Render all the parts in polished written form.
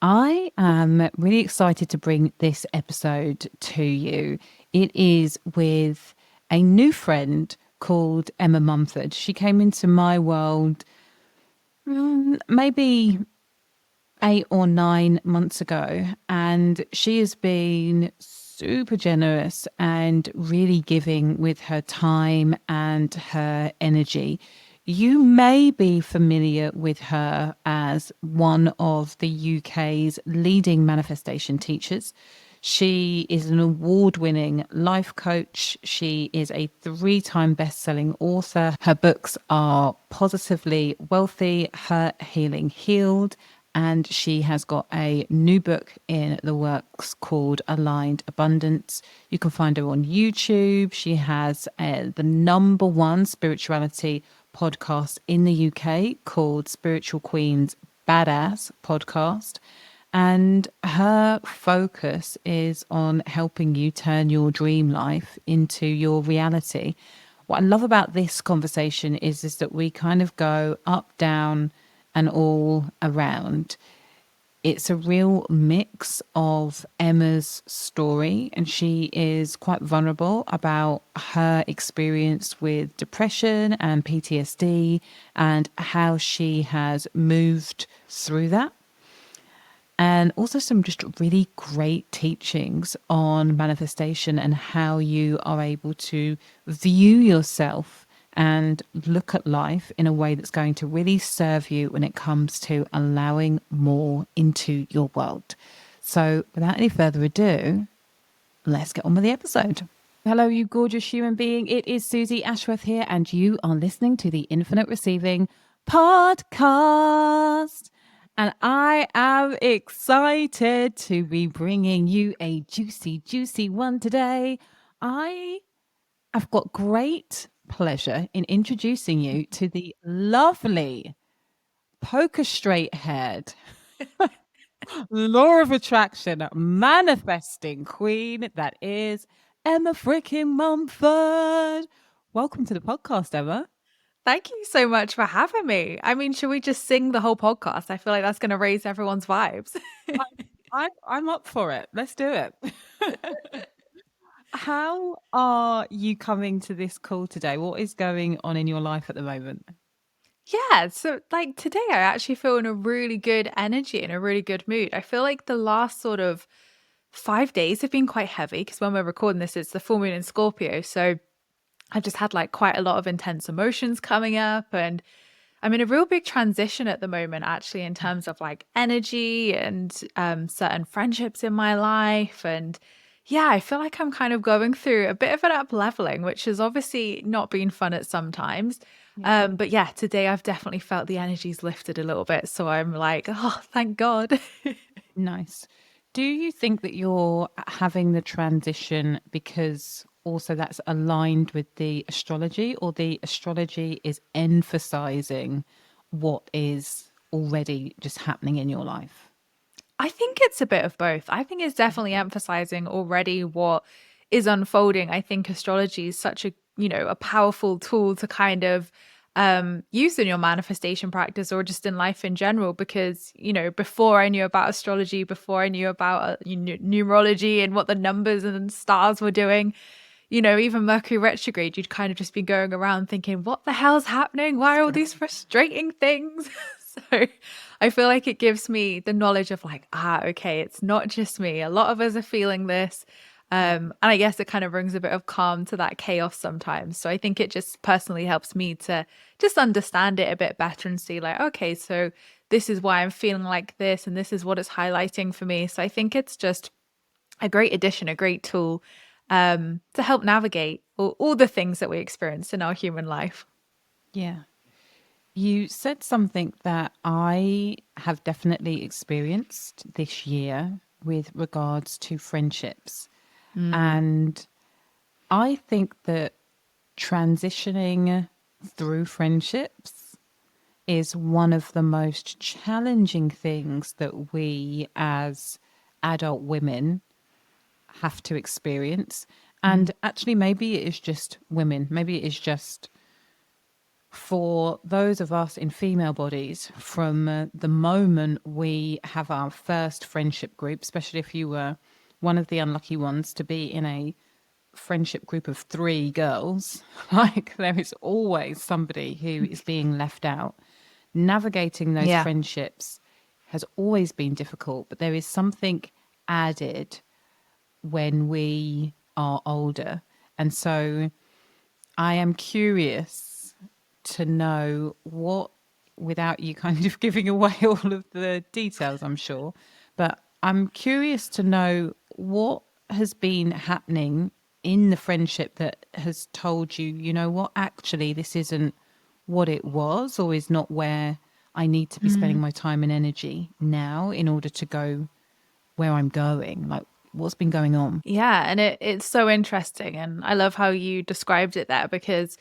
I am really excited to bring this episode to you. It is with a new friend called Emma Mumford. She came into my world maybe 8 or 9 months ago, and she has been super generous and really giving with her time and her energy. You may be familiar with her as one of the UK's leading manifestation teachers. She is an award winning life coach. She is a 3 time best-selling author. Her books are Positively Wealthy, Hurt, Healing, Healed. And she has got a new book in the works called Aligned Abundance. You can find her on YouTube. She has the #1 spirituality podcast in the UK called Spiritual Queen's Badass Podcast. And her focus is on helping you turn your dream life into your reality. What I love about this conversation is that we kind of go up, down, and all around. It's a real mix of Emma's story, and she is quite vulnerable about her experience with depression and PTSD and how she has moved through that, and also some just really great teachings on manifestation and how you are able to view yourself and look at life in a way that's going to really serve you when it comes to allowing more into your world. So, without any further ado, let's get on with the episode. Hello, you gorgeous human being. It is Susie Ashworth here, and you are listening to the Infinite Receiving Podcast. And I am excited to be bringing you a juicy, juicy one today. I have got great pleasure in introducing you to the lovely, poker straight haired, law of attraction manifesting queen that is Emma freaking Mumford. Welcome to the podcast, Emma. Thank you so much for having me. I mean, should we just sing the whole podcast? I feel like that's going to raise everyone's vibes. I'm up for it. Let's do it. How are you coming to this call today? What is going on in your life at the moment? Yeah, so like today, I actually feel in a really good energy and a really good mood. I feel like the last sort of 5 days have been quite heavy because when we're recording this, it's the full moon in Scorpio. So I've just had like quite a lot of intense emotions coming up, and I'm in a real big transition at the moment, actually, in terms of like energy and certain friendships in my life. And yeah, I feel like I'm kind of going through a bit of an up leveling, which has obviously not been fun at some times. Yeah. But yeah, today I've definitely felt the energies lifted a little bit. So I'm like, oh, thank God. Nice. Do you think that you're having the transition because also that's aligned with the astrology, or the astrology is emphasizing what is already just happening in your life? I think it's a bit of both. I think it's definitely emphasizing already what is unfolding. I think astrology is such a, a powerful tool to kind of use in your manifestation practice or just in life in general. Because, before I knew about astrology, before I knew about numerology and what the numbers and stars were doing, even Mercury retrograde, you'd kind of just be going around thinking, what the hell's happening? Why are all these frustrating things? So I feel like it gives me the knowledge of like, okay, it's not just me. A lot of us are feeling this. And I guess it kind of brings a bit of calm to that chaos sometimes. So I think it just personally helps me to just understand it a bit better and see like, okay, so this is why I'm feeling like this and this is what it's highlighting for me. So I think it's just a great addition, a great tool to help navigate all the things that we experience in our human life. Yeah. You said something that I have definitely experienced this year with regards to friendships. Mm. And I think that transitioning through friendships is one of the most challenging things that we as adult women have to experience. Mm. And actually, maybe it is just women, maybe it is just For those of us in female bodies, from the moment we have our first friendship group, especially if you were one of the unlucky ones to be in a friendship group of three girls, like there is always somebody who is being left out. Navigating those Yeah. friendships has always been difficult, but there is something added when we are older. And so I am curious to know what, without you kind of giving away all of the details, I'm sure, but I'm curious to know what has been happening in the friendship that has told you, you know what, actually, this isn't what it was or is not where I need to be spending my time and energy now in order to go where I'm going. Like, what's been going on? Yeah, and it's so interesting, and I love how you described it there because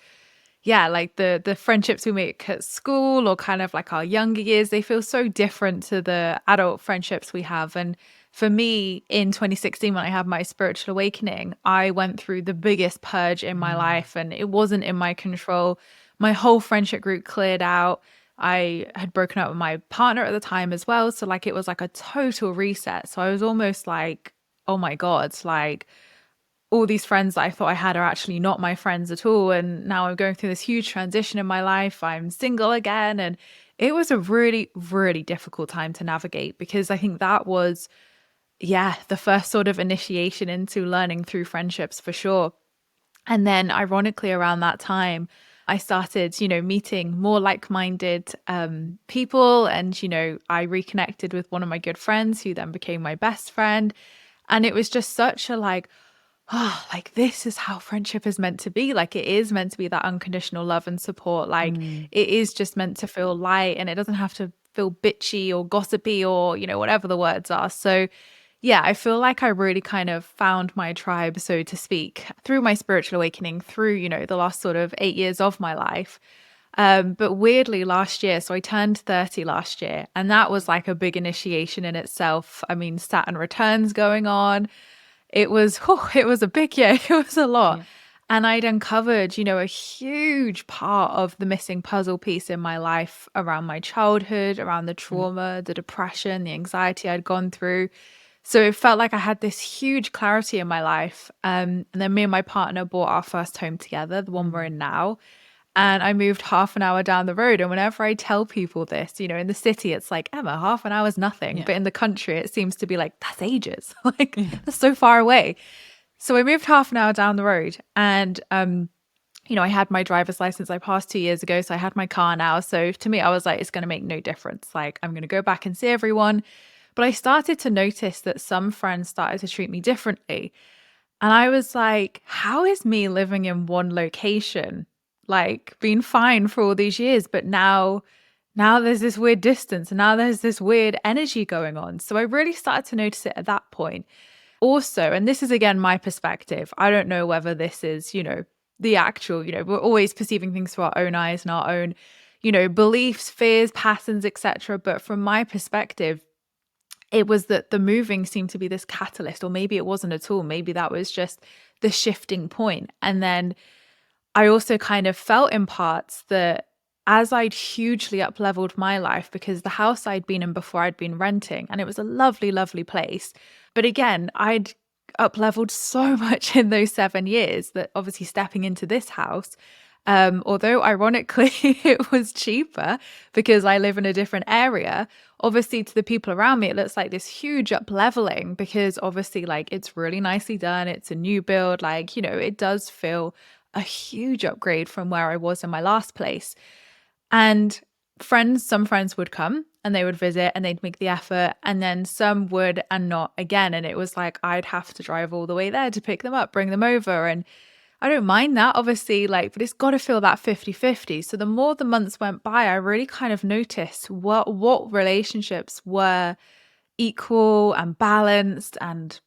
yeah, like the friendships we make at school or kind of like our younger years, they feel so different to the adult friendships we have. And for me, in 2016, when I had my spiritual awakening, I went through the biggest purge in my life and it wasn't in my control. My whole friendship group cleared out. I had broken up with my partner at the time as well. So like it was like a total reset. So I was almost like, oh my God, like all these friends that I thought I had are actually not my friends at all. And now I'm going through this huge transition in my life. I'm single again. And it was a really, really difficult time to navigate because I think that was, yeah, the first sort of initiation into learning through friendships for sure. And then ironically around that time, I started, meeting more like-minded people. And, I reconnected with one of my good friends who then became my best friend. And it was just such a like, oh, like this is how friendship is meant to be. Like it is meant to be that unconditional love and support. Like Mm. it is just meant to feel light and it doesn't have to feel bitchy or gossipy or, whatever the words are. So yeah, I feel like I really kind of found my tribe, so to speak, through my spiritual awakening, through, the last sort of 8 years of my life. But weirdly, last year, so I turned 30 last year, and that was like a big initiation in itself. I mean, Saturn returns going on. It was, it was a big year. It was a lot. Yeah. And I'd uncovered, a huge part of the missing puzzle piece in my life around my childhood, around the Mm. trauma, the depression, the anxiety I'd gone through. So it felt like I had this huge clarity in my life. And then me and my partner bought our first home together, the one we're Mm. in now. And I moved half an hour down the road. And whenever I tell people this, in the city, it's like, Emma, half an hour is nothing. Yeah. But in the country, it seems to be like, that's ages. Like, Yeah. that's so far away. So I moved half an hour down the road. And, I had my driver's license. I passed 2 years ago. So I had my car now. So to me, I was like, it's going to make no difference. Like, I'm going to go back and see everyone. But I started to notice that some friends started to treat me differently. And I was like, how is me living in one location, like being fine for all these years, but now there's this weird distance and now there's this weird energy going on. So I really started to notice it at that point. Also, and this is again my perspective. I don't know whether this is, the actual, we're always perceiving things through our own eyes and our own, beliefs, fears, patterns, etc. But from my perspective, it was that the moving seemed to be this catalyst, or maybe it wasn't at all. Maybe that was just the shifting point. And then I also kind of felt in parts that as I'd hugely up-leveled my life, because the house I'd been in before I'd been renting, and it was a lovely, lovely place. But again, I'd up-leveled so much in those 7 years that obviously stepping into this house, although ironically it was cheaper because I live in a different area, obviously to the people around me, it looks like this huge up-leveling because obviously like it's really nicely done. It's a new build. Like, it does feel a huge upgrade from where I was in my last place. And some friends would come and they would visit and they'd make the effort. And then some would and not again. And it was like, I'd have to drive all the way there to pick them up, bring them over. And I don't mind that, obviously, like, but it's got to feel that 50-50. So the more the months went by, I really kind of noticed what relationships were equal and balanced and,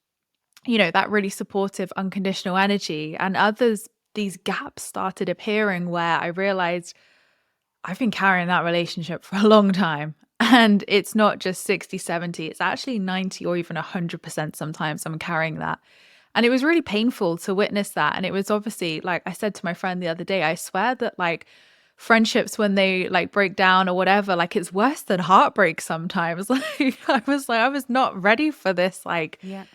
that really supportive, unconditional energy. And others, these gaps started appearing where I realized I've been carrying that relationship for a long time. And it's not just 60, 70, it's actually 90 or even 100% sometimes I'm carrying that. And it was really painful to witness that. And it was obviously, like I said to my friend the other day, I swear that like friendships when they like break down or whatever, like it's worse than heartbreak sometimes. Like I was not ready for this like Yeah.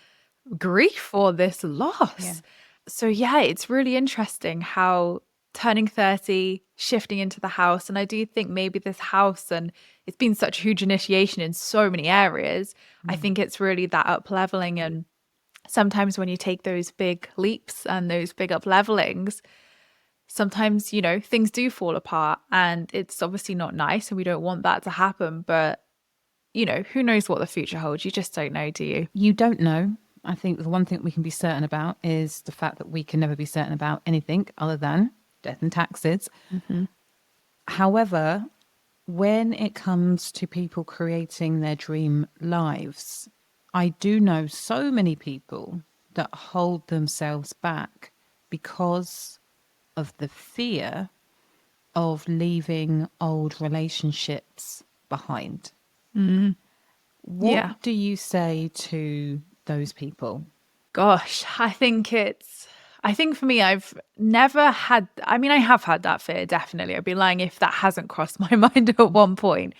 grief or this Yeah. loss. So yeah, it's really interesting how turning 30, shifting into the house, and I do think maybe this house, and it's been such a huge initiation in so many areas. I Mm. think it's really that up leveling, and sometimes when you take those big leaps and those big up levelings, sometimes, you know, things do fall apart and it's obviously not nice and we don't want that to happen. But, you know, who knows what the future holds? You just don't know, do you? You don't know. I think the one thing we can be certain about is the fact that we can never be certain about anything other than death and taxes. Mm-hmm. However, when it comes to people creating their dream lives, I do know so many people that hold themselves back because of the fear of leaving old relationships behind. Mm-hmm. Yeah. What do you say to those people? Gosh, I think for me, I've never had, I mean, I have had that fear, definitely. I'd be lying if that hasn't crossed my mind at one point.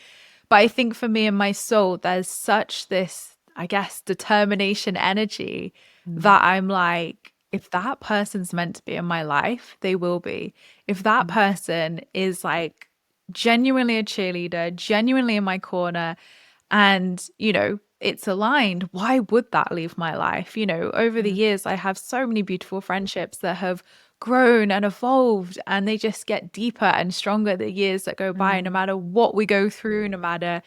But I think for me and my soul, there's such this, I guess, determination energy Mm, that I'm like, if that person's meant to be in my life, they will be. If that mm, person is like genuinely a cheerleader, genuinely in my corner, and, you know, it's aligned, why would that leave my life? You know, over the mm, years, I have so many beautiful friendships that have grown and evolved, and they just get deeper and stronger the years that go by, no mm, matter what we go through, no matter,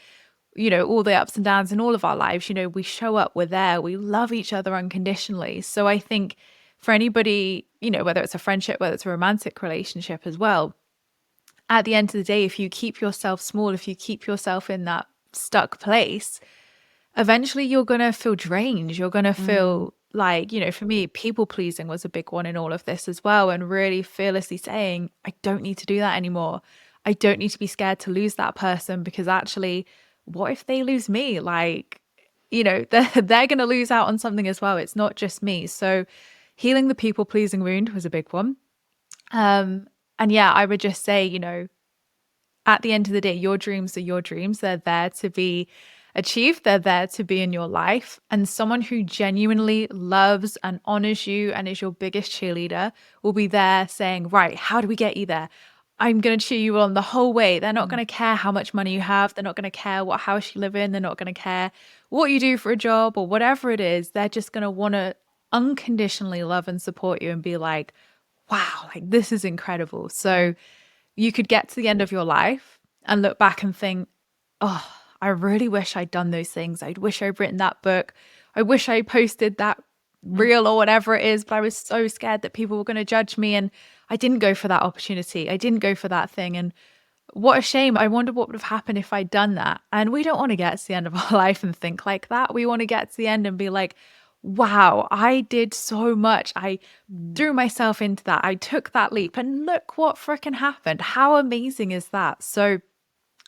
you know, all the ups and downs in all of our lives. You know, we show up, we're there, we love each other unconditionally. So I think for anybody, you know, whether it's a friendship, whether it's a romantic relationship as well, at the end of the day, if you keep yourself small, if you keep yourself in that stuck place, eventually you're going to feel drained. You're going to mm, feel like, you know, for me, people pleasing was a big one in all of this as well. And really fearlessly saying, I don't need to do that anymore. I don't need to be scared to lose that person because actually, what if they lose me? Like, you know, they're going to lose out on something as well. It's not just me. So healing the people pleasing wound was a big one. Um, and yeah, I would just say, you know, at the end of the day, your dreams are your dreams. They're there to be achieved, they're there to be in your life. And someone who genuinely loves and honors you and is your biggest cheerleader will be there saying, right, how do we get you there? I'm going to cheer you on the whole way. They're not mm, going to care how much money you have. They're not going to care what house you live in. They're not going to care what you do for a job or whatever it is. They're just going to want to unconditionally love and support you and be like, wow, like this is incredible. mm, So, you could get to the end of your life and look back and think, oh, I really wish I'd done those things. I wish I'd written that book. I wish I posted that mm. reel or whatever it is, but I was so scared that people were going to judge me. And I didn't go for that opportunity. I didn't go for that thing. And what a shame. I wonder what would have happened if I'd done that. And we don't want to get to the end of our life and think like that. We want to get to the end and be like, wow, I did so much. I Mm. threw myself into that. I took that leap and look what freaking happened. How amazing is that? So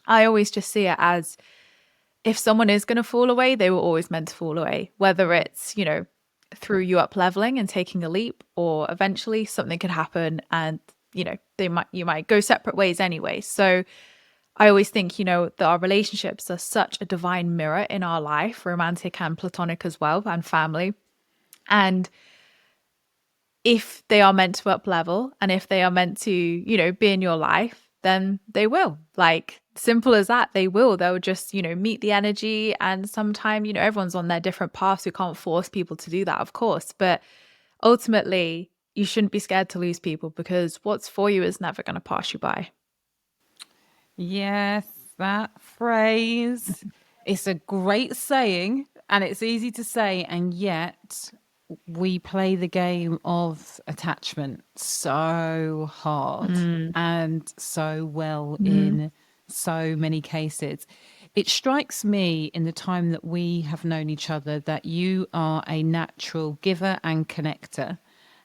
I always just see it as if someone is going to fall away, they were always meant to fall away, whether it's, you know, through you up leveling and taking a leap, or eventually something could happen and, you know, you might go separate ways anyway. So I always think, you know, that our relationships are such a divine mirror in our life, romantic and platonic as well, and family. And if they are meant to up level and if they are meant to, you know, be in your life, then they will. Like, simple as that, they will. They'll just, you know, meet the energy. And sometime, you know, everyone's on their different paths. We can't force people to do that, of course. But ultimately, you shouldn't be scared to lose people because what's for you is never going to pass you by. Yes, that phrase. It's a great saying and it's easy to say, and yet we play the game of attachment so hard Mm. and so well Mm. in so many cases. It strikes me in the time that we have known each other that you are a natural giver and connector.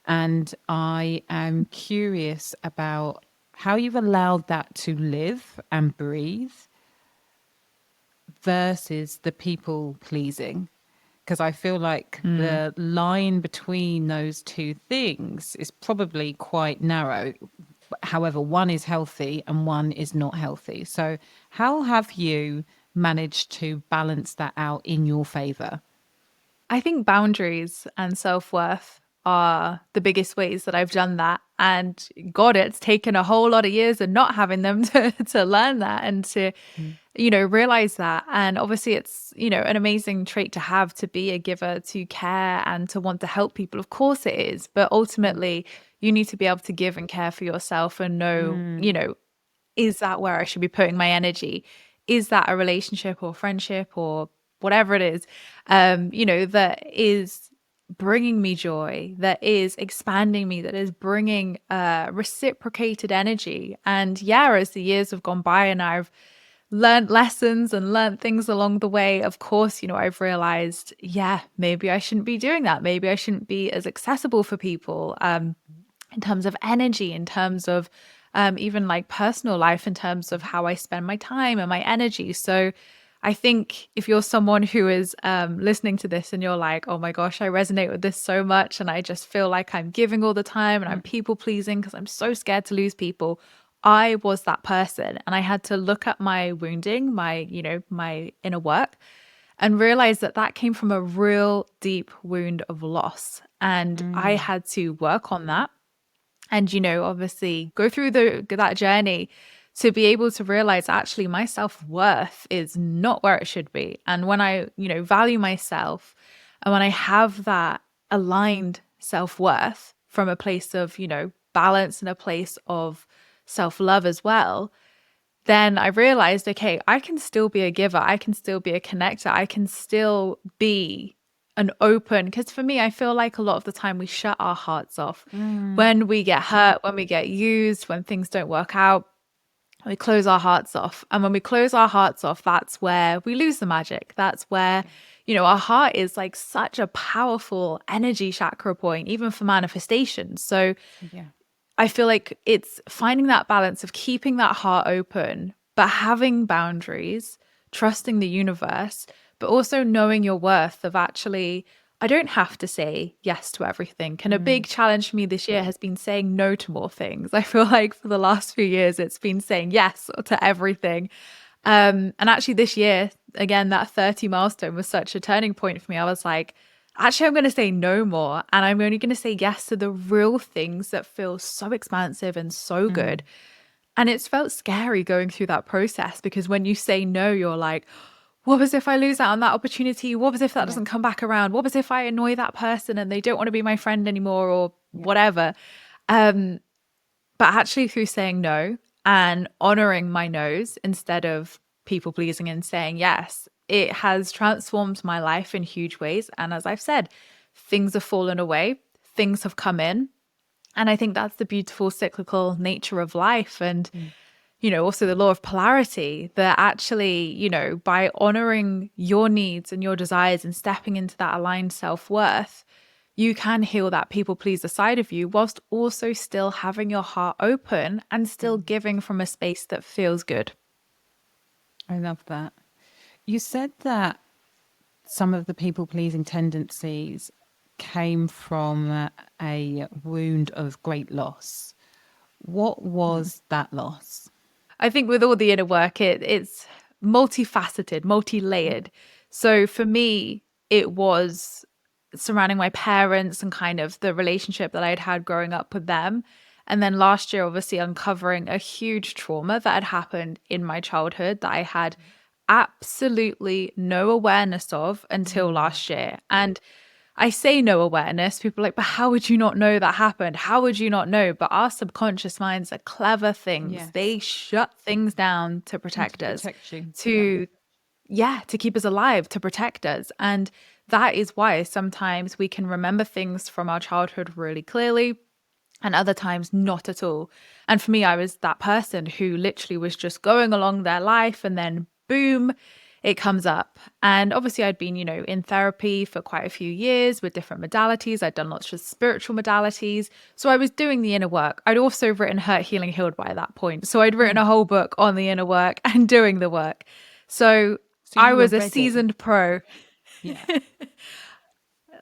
And I am curious about how you've allowed that to live and breathe versus the people pleasing. Because I feel like Mm. the line between those two things is probably quite narrow. However, one is healthy and one is not healthy. So, how have you managed to balance that out in your favor? I think boundaries and self-worth are the biggest ways that I've done that. And God, it's taken a whole lot of years of not having them to learn that and to, Mm. realize that. And obviously it's, an amazing trait to have, to be a giver, to care and to want to help people. Of course it is. But ultimately you need to be able to give and care for yourself and know, Mm. is that where I should be putting my energy? Is that a relationship or friendship or whatever it is, that is bringing me joy, that is expanding me, that is bringing reciprocated energy? And yeah, as the years have gone by and I've learned lessons and learned things along the way, of course, I've realized, yeah, maybe I shouldn't be doing that. Maybe I shouldn't be as accessible for people. In terms of energy, in terms of even like personal life, in terms of how I spend my time and my energy. So I think if you're someone who is listening to this and you're like, oh my gosh, I resonate with this so much, and I just feel like I'm giving all the time and I'm people pleasing because I'm so scared to lose people. I was that person, and I had to look at my wounding, my inner work, and realize that that came from a real deep wound of loss. And I Mm. had to work on that and obviously go through that journey to be able to realize actually my self-worth is not where it should be. And when I value myself, and when I have that aligned self-worth from a place of balance and a place of self-love as well, then I realized, okay, I can still be a giver, I can still be a connector, I can still be an open, because for me, I feel like a lot of the time we shut our hearts off Mm. when we get hurt, when we get used, when things don't work out. We close our hearts off. And when we close our hearts off, that's where we lose the magic. That's where, our heart is like such a powerful energy chakra point, even for manifestation. So Yeah. I feel like it's finding that balance of keeping that heart open, but having boundaries, trusting the universe, but also knowing your worth of actually, I don't have to say yes to everything. And a Mm. big challenge for me this year has been saying no to more things. I feel like for the last few years, it's been saying yes to everything. And actually, this year, again, that 30 milestone was such a turning point for me. I was like, actually, I'm going to say no more. And I'm only going to say yes to the real things that feel so expansive and so Mm. good. And it's felt scary going through that process, because when you say no, you're like, what was if I lose out on that opportunity? What was if that Yeah. doesn't come back around? What was if I annoy that person and they don't want to be my friend anymore or Yeah. whatever? Um, but actually, through saying no and honoring my no's instead of people pleasing and saying yes, it has transformed my life in huge ways. And as I've said, things have fallen away, things have come in. And I think that's the beautiful cyclical nature of life. And, Mm. also the law of polarity, that actually, by honoring your needs and your desires and stepping into that aligned self worth, you can heal that people pleaser side of you whilst also still having your heart open and still Mm. giving from a space that feels good. I love that. You said that some of the people pleasing tendencies came from a wound of great loss. What Mm. was that loss? I think with all the inner work, it's multifaceted, multi-layered. So for me, it was surrounding my parents and kind of the relationship that I'd had growing up with them. And then last year, obviously, uncovering a huge trauma that had happened in my childhood that I had absolutely no awareness of until Mm. last year. And I say no awareness. People are like, but how would you not know that happened? How would you not know? But our subconscious minds are clever things. Yes. They shut things down to And to protect us, protect you. Yeah. to, yeah, to keep us alive, to protect us. And that is why sometimes we can remember things from our childhood really clearly and other times not at all. And for me, I was that person who literally was just going along their life and then boom, it comes up. And obviously, I'd been, in therapy for quite a few years with different modalities. I'd done lots of spiritual modalities. So I was doing the inner work. I'd also written Hurt, Healing, Healed by that point. So I'd written Mm. a whole book on the inner work and doing the work. So So I you were was a ready. seasoned pro. Yeah.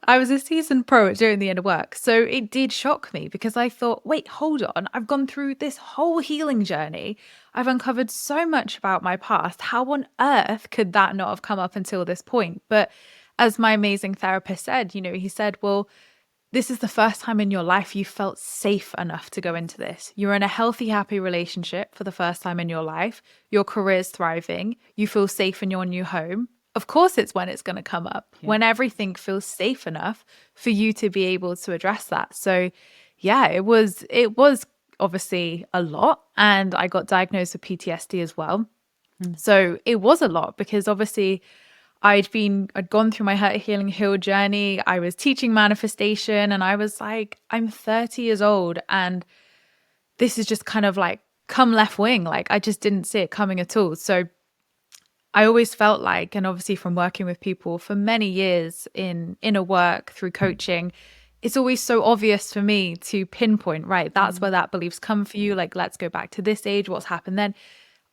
I was a seasoned pro at doing the inner work. So it did shock me because I thought, wait, hold on. I've gone through this whole healing journey. I've uncovered so much about my past. How on earth could that not have come up until this point? But as my amazing therapist said, he said, well, this is the first time in your life you felt safe enough to go into this. You're in a healthy, happy relationship for the first time in your life. Your career's thriving. You feel safe in your new home. Of course, it's when it's going to come up, Yeah. when everything feels safe enough for you to be able to address that. So, yeah, it was obviously a lot. And I got diagnosed with PTSD as well. Mm. So it was a lot because obviously I'd gone through my hurt, healing, heal journey. I was teaching manifestation and I was like, I'm 30 years old and this is just kind of like come left wing. Like I just didn't see it coming at all. So I always felt like, and obviously from working with people for many years in inner work through coaching, it's always so obvious for me to pinpoint, right? That's where that belief's come for you. Like, let's go back to this age, what's happened then.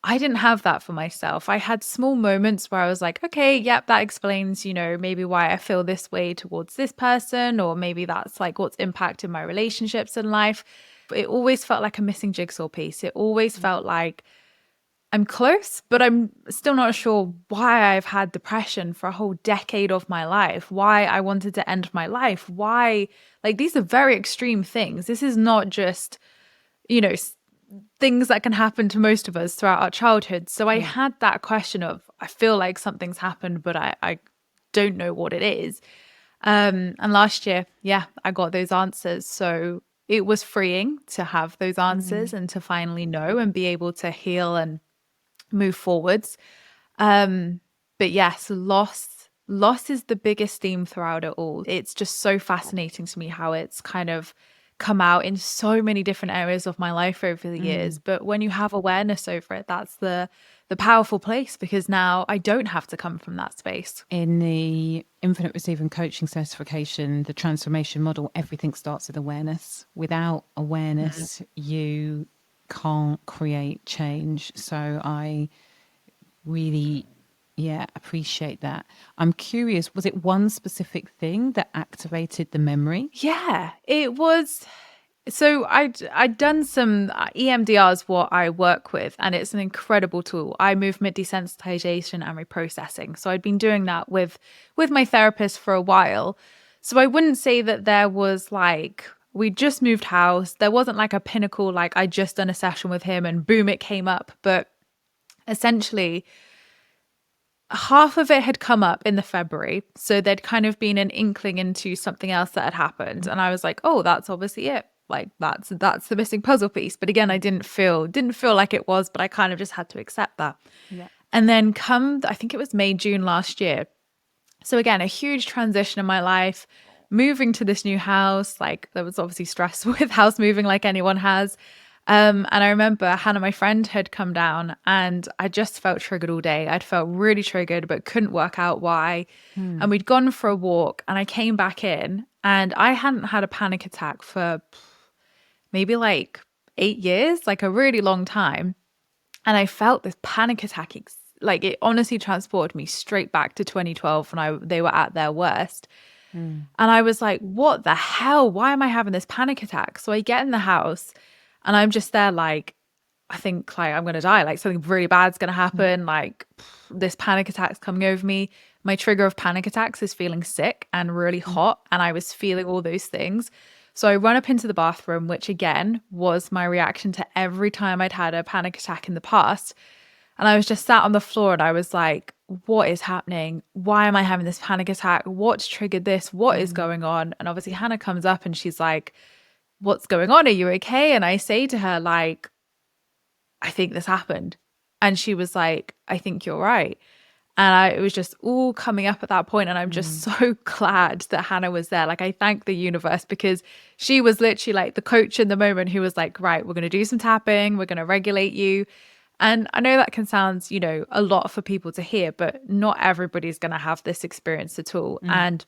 I didn't have that for myself. I had small moments where I was like, okay, yep, that explains, maybe why I feel this way towards this person, or maybe that's like what's impacted my relationships in life. But it always felt like a missing jigsaw piece. It always felt like I'm close, but I'm still not sure why I've had depression for a whole decade of my life, why I wanted to end my life, why, like, these are very extreme things. This is not just, things that can happen to most of us throughout our childhood. So I had that question of, I feel like something's happened, but I don't know what it is. And last year, yeah, I got those answers. So it was freeing to have those answers and to finally know and be able to heal and move forwards. But yes, loss is the biggest theme throughout it all. It's just so fascinating to me how it's kind of come out in so many different areas of my life over the years. But when you have awareness over it, that's the powerful place, because now I don't have to come from that space. In the Infinite Receiving Coaching Certification, the transformation model, everything starts with awareness. Without awareness, you can't create change. So I really, appreciate that. I'm curious, was it one specific thing that activated the memory? Yeah, it was. So I'd done some EMDR is what I work with, and it's an incredible tool. Eye movement desensitization and reprocessing. So I'd been doing that with my therapist for a while. So I wouldn't say that there was like we just moved house. There wasn't like a pinnacle, like I just done a session with him and boom, it came up. But essentially, half of it had come up in the February. So there'd kind of been an inkling into something else that had happened. And I was like, oh, that's obviously it. Like that's the missing puzzle piece. But again, I didn't feel like it was, but I kind of just had to accept that. Yeah. And then I think it was May, June last year. So again, a huge transition in my life, moving to this new house. Like there was obviously stress with house moving like anyone has. And I remember Hannah, my friend, had come down and I just felt triggered all day. I'd felt really triggered, but couldn't work out why. And we'd gone for a walk and I came back in and I hadn't had a panic attack for maybe like 8 years, like a really long time. And I felt this panic attack, like it honestly transported me straight back to 2012 when they were at their worst. And I was like, what the hell? Why am I having this panic attack? So I get in the house and I'm just there like, I think like I'm going to die. Like something really bad's going to happen. Like this panic attack's coming over me. My trigger of panic attacks is feeling sick and really hot. And I was feeling all those things. So I run up into the bathroom, which again was my reaction to every time I'd had a panic attack in the past. And I was just sat on the floor and I was like, what is happening? Why am I having this panic attack? What's triggered this? What is going on? And obviously Hannah comes up and she's like, what's going on? Are you okay? And I say to her, like, I think this happened. And she was like, I think you're right. And it was just all coming up at that point. And I'm just so glad that Hannah was there. Like, I thank the universe because she was literally like the coach in the moment who was like, right, we're going to do some tapping. We're going to regulate you. And I know that can sound, a lot for people to hear, but not everybody's going to have this experience at all. And,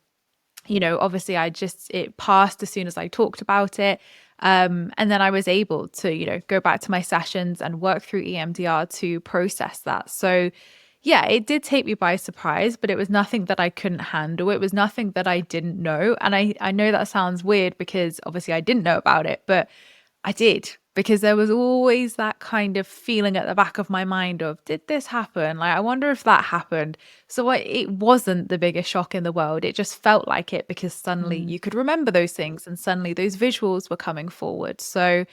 obviously it passed as soon as I talked about it. And then I was able to, go back to my sessions and work through EMDR to process that. So Yeah, it did take me by surprise, but it was nothing that I couldn't handle. It was nothing that I didn't know. And I know that sounds weird because obviously I didn't know about it, but I did, because there was always that kind of feeling at the back of my mind of, did this happen? Like, I wonder if that happened. So it wasn't the biggest shock in the world. It just felt like it because suddenly Mm. you could remember those things and suddenly those visuals were coming forward. So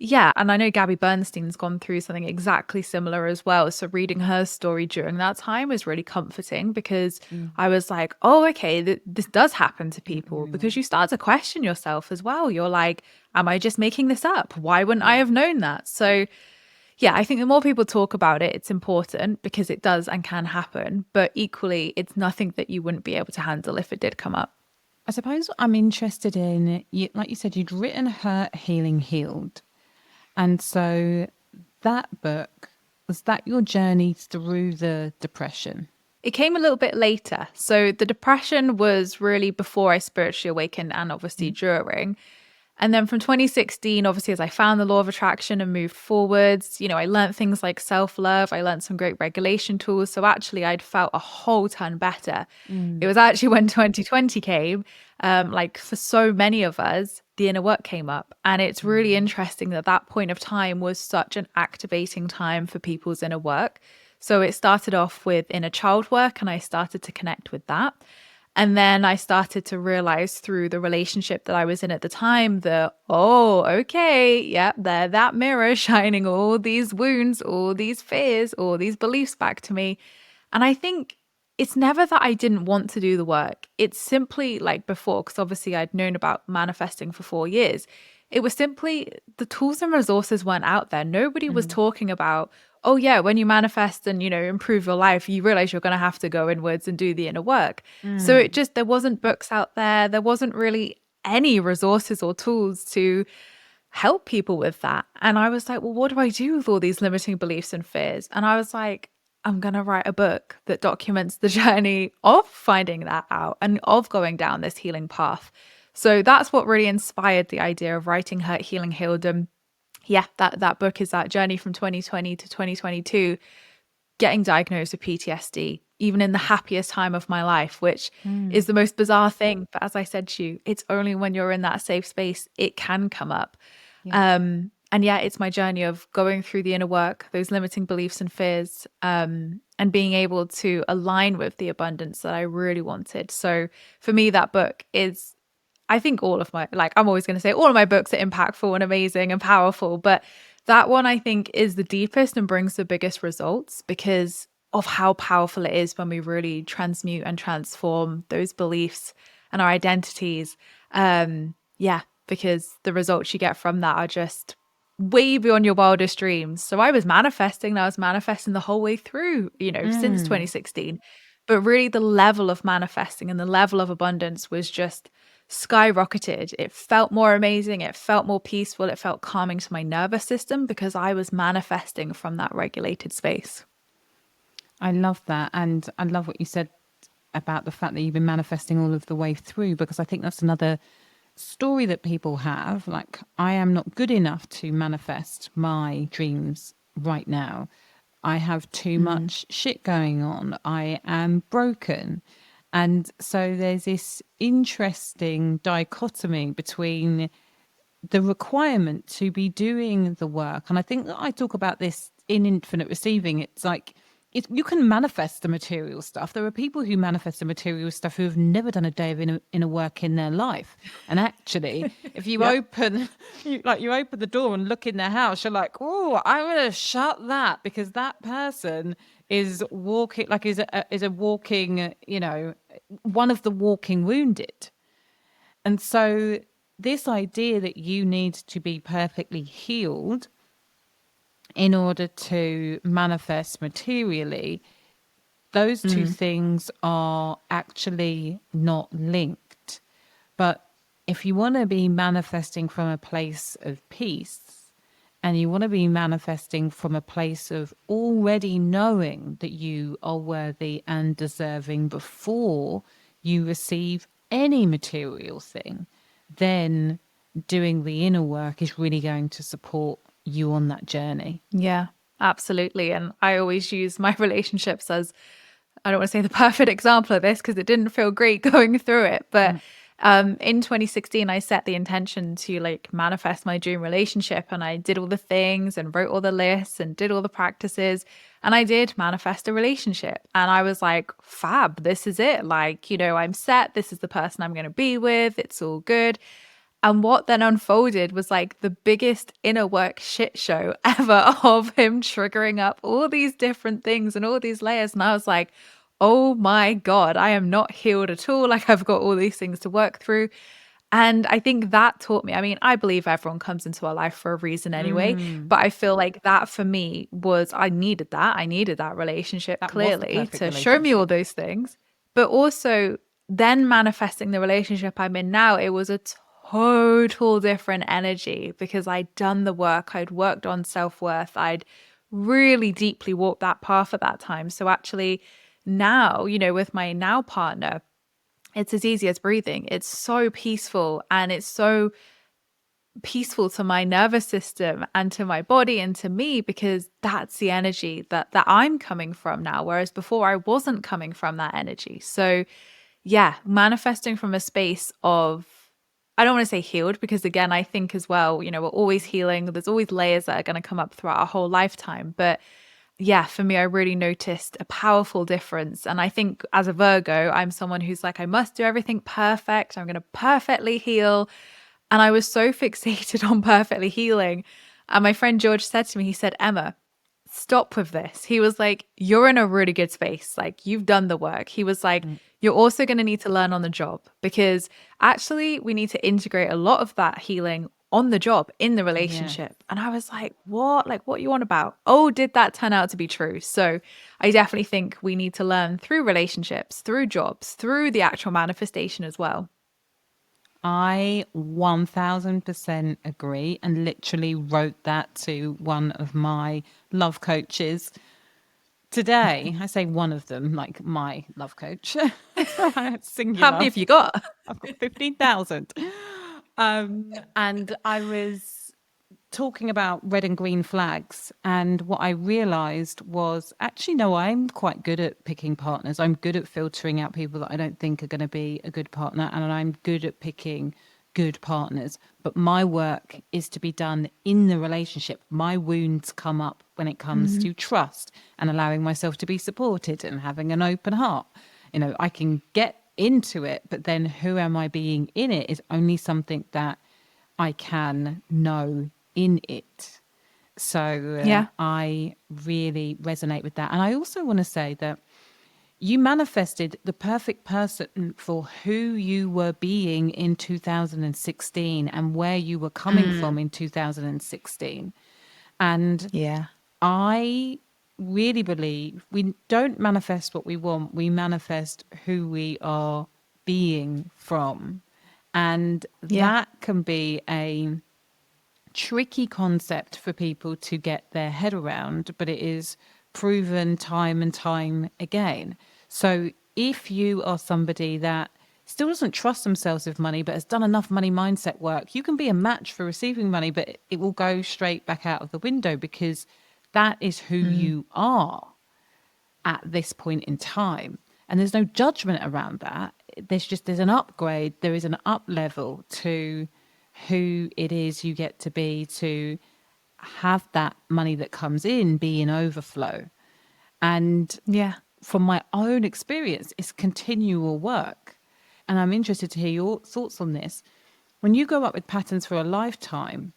yeah, and I know Gabby Bernstein's gone through something exactly similar as well. So reading her story during that time was really comforting because Mm. I was like, oh, okay, this does happen to Not people, because everyone. you start to question yourself as well. You're like, am I just making this up? Why wouldn't I Yeah. have known that? So yeah, I think the more people talk about it, it's important because it does and can happen. But equally, it's nothing that you wouldn't be able to handle if it did come up. I suppose I'm interested in, you, like you said, you'd written Hurt, Healing, Healed. And so that book, was that your journey through the depression? It came a little bit later. So the depression was really before I spiritually awakened and obviously Mm. during. And then from 2016, obviously, as I found the law of attraction and moved forwards, I learned things like self love. I learned some great regulation tools. So actually, I'd felt a whole ton better. It Mm. was actually when 2020 came, like for so many of us, the inner work came up. And it's really Mm. interesting that that point of time was such an activating time for people's inner work. So it started off with inner child work, and I started to connect with that. And then I started to realize through the relationship that I was in at the time that, oh, okay, yep, they're that mirror shining all these wounds, all these fears, all these beliefs back to me. And I think it's never that I didn't want to do the work. It's simply like before, because obviously I'd known about manifesting for 4 years. It was simply the tools and resources weren't out there. Nobody was Mm. talking about, oh, yeah, when you manifest and, improve your life, you realize you're going to have to go inwards and do the inner work. So Mm. it just, there wasn't books out there. There wasn't really any resources or tools to help people with that. And I was like, well, what do I do with all these limiting beliefs and fears? And I was like, I'm going to write a book that documents the journey of finding that out and of going down this healing path. So that's what really inspired the idea of writing Hurt, Healing, Healed. And yeah, that book is that journey from 2020 to 2022, getting diagnosed with PTSD, even in the happiest time of my life, which is Mm. the most bizarre thing. But as I said to you, it's only when you're in that safe space it can come up. Yeah. And yeah, it's my journey of going through the inner work, those limiting beliefs and fears, and being able to align with the abundance that I really wanted. So for me, that book is, I think all of my, like, I'm always going to say all of my books are impactful and amazing and powerful, but that one I think is the deepest and brings the biggest results because of how powerful it is when we really transmute and transform those beliefs and our identities. Yeah, because the results you get from that are just way beyond your wildest dreams. So I was manifesting, and I was manifesting the whole way through, since Mm. 2016. But really, the level of manifesting and the level of abundance was just skyrocketed. It felt more amazing. It felt more peaceful. It felt calming to my nervous system because I was manifesting from that regulated space. I love that. And I love what you said about the fact that you've been manifesting all of the way through, because I think that's another story that people have. Like, I am not good enough to manifest my dreams right now. I have too Mm. much shit going on. I am broken. And so there's this interesting dichotomy between the requirement to be doing the work. And I think that I talk about this in Infinite Receiving. It's like, you can manifest the material stuff. There are people who manifest the material stuff who have never done a day of inner work in their life. And actually, if you Yeah. open, you open the door and look in their house, you're like, oh, I'm going to shut that, because that person is walking, like is a walking, one of the walking wounded. And so this idea that you need to be perfectly healed in order to manifest materially, those two Mm. things are actually not linked. But if you want to be manifesting from a place of peace, and you want to be manifesting from a place of already knowing that you are worthy and deserving before you receive any material thing, then doing the inner work is really going to support you on that journey. Yeah. Absolutely. And I always use my relationships as, I don't want to say the perfect example of this because it didn't feel great going through it. But Mm. in 2016, I set the intention to like manifest my dream relationship. And I did all the things and wrote all the lists and did all the practices. And I did manifest a relationship. And I was like, fab, this is it. Like, I'm set. This is the person I'm going to be with. It's all good. And what then unfolded was like the biggest inner work shit show ever of him triggering up all these different things and all these layers. And I was like, oh my God, I am not healed at all. Like I've got all these things to work through. And I think that taught me, I mean, I believe everyone comes into our life for a reason anyway, Mm. but I feel like that for me was, I needed that. I needed that relationship That was the clearly perfect to show me all relationship. those things. But also then manifesting the relationship I'm in now, it was a total different energy because I'd done the work, I'd worked on self-worth, I'd really deeply walked that path at that time. So actually now, with my now partner, it's as easy as breathing. It's so peaceful, and it's so peaceful to my nervous system and to my body and to me because that's the energy that I'm coming from now, whereas before I wasn't coming from that energy. So yeah, manifesting from a space of, I don't want to say healed because again, I think as well, we're always healing. There's always layers that are going to come up throughout our whole lifetime. But yeah, for me, I really noticed a powerful difference. And I think as a Virgo, I'm someone who's like, I must do everything perfect. I'm going to perfectly heal. And I was so fixated on perfectly healing. And my friend George said to me, he said, Emma, stop with this. He was like, you're in a really good space. Like, you've done the work. He was like, Mm. you're also going to need to learn on the job because actually we need to integrate a lot of that healing on the job in the Yeah. relationship. And I was like, what? Like, what you on about? Oh, did that turn out to be true? So I definitely think we need to learn through relationships, through jobs, through the actual manifestation as well. I 1000% agree and literally wrote that to one of my love coaches today. I say one of them, like my love coach, How many singular. have you got? I've got 15,000. And I was talking about red and green flags. And what I realized was actually, no, I'm quite good at picking partners. I'm good at filtering out people that I don't think are going to be a good partner. And I'm good at picking good partners. But my work is to be done in the relationship. My wounds come up when it comes Mhm. to trust and allowing myself to be supported and having an open heart. I can get into it, but then who am I being in it is only something that I can know in it. So Yeah. I really resonate with that. And I also want to say that you manifested the perfect person for who you were being in 2016 and where you were coming from Mm. in 2016. And Yeah. I really believe we don't manifest what we want, we manifest who we are being from. And Yeah. that can be a tricky concept for people to get their head around, but it is proven time and time again. So if you are somebody that still doesn't trust themselves with money, but has done enough money mindset work, you can be a match for receiving money, but it will go straight back out of the window because that is who Mm. you are at this point in time. And there's no judgment around that. There's an upgrade, there is an up level to who it is you get to be to have that money that comes in be in overflow. And Yeah. from my own experience, it's continual work. And I'm interested to hear your thoughts on this. When you go up with patterns for a lifetime,